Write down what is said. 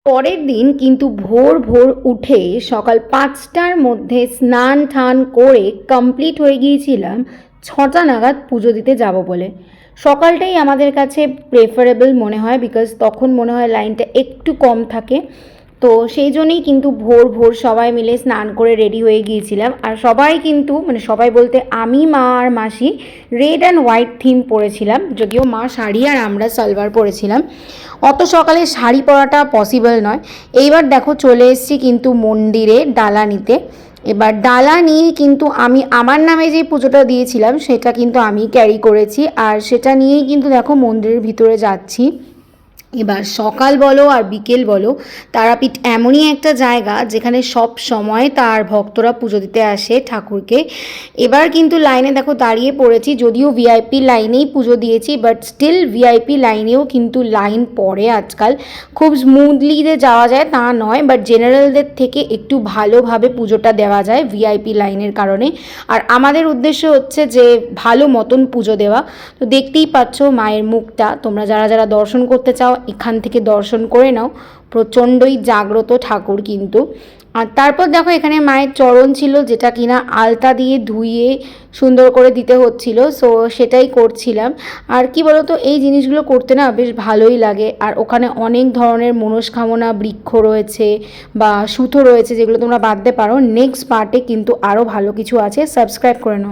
পরের দিন কিন্তু ভোর ভোর উঠে সকাল ৫টার মধ্যে স্নান টান করে কমপ্লিট হয়ে গিয়েছিলাম ৬টা নাগাদ পুজো দিতে যাব বলে। সকালটাই আমাদের কাছে প্রেফারেবল মনে হয়, বিকজ তখন মনে হয় লাইনটা একটু কম থাকে। তো সেই জন্যই কিন্তু ভোর ভোর সবাই মিলে স্নান করে রেডি হয়ে গিয়েছিলাম। আর সবাই কিন্তু মানে সবাই বলতে আমি, মা আর মাসি রেড অ্যান্ড হোয়াইট থিম পরেছিলাম, যদিও মা শাড়ি আর আমরা সালোয়ার পরেছিলাম। অত সকালে শাড়ি পরাটা পসিবল নয়। এইবার দেখো চলে এসেছি কিন্তু মন্দিরে ডালা নিতে। এবার ডালা নিয়ে কিন্তু আমি আমার নামে যে পুজোটা দিয়েছিলাম সেটা কিন্তু আমি ক্যারি করেছি, আর সেটা নিয়েই কিন্তু দেখো মন্দিরের ভিতরে যাচ্ছি। এবার সকাল বলো আর বিকেল বলো, তারাপীঠ এমনই একটা জায়গা যেখানে সব সময় তার ভক্তরা পুজো দিতে আসে ঠাকুরকে। এবার কিন্তু লাইনে দেখো দাঁড়িয়ে পড়েছি, যদিও ভিআইপি লাইনেই পুজো দিয়েছি, বাট স্টিল ভিআইপি লাইনেও কিন্তু লাইন পড়ে আজকাল। খুব স্মুথলি যে যাওয়া যায় তা নয়, বাট জেনারেলদের থেকে একটু ভালোভাবে পুজোটা দেওয়া যায় ভিআইপি লাইনের কারণে। আর আমাদের উদ্দেশ্য হচ্ছে যে ভালো মতন পুজো দেওয়া। তো দেখতেই পাচ্ছ মায়ের মুখটা, তোমরা যারা যারা দর্শন করতে চাও এখান থেকে দর্শন করে নাও। প্রচণ্ডই জাগ্রত ঠাকুর কিন্তু। আর তারপর দেখো এখানে মায়ের চরণ ছিল, যেটা কিনা আলতা দিয়ে ধুইয়ে সুন্দর করে দিতে হচ্ছিল, সো সেটাই করছিলাম। আর কি বলতো, এই জিনিসগুলো করতে না বেশ ভালোই লাগে। আর ওখানে অনেক ধরনের মনস্কামনা বৃক্ষ রয়েছে বা সুতো রয়েছে, যেগুলো তোমরা বাঁধতে পারো। নেক্সট পার্টে কিন্তু আরও ভালো কিছু আছে, সাবস্ক্রাইব করে নাও।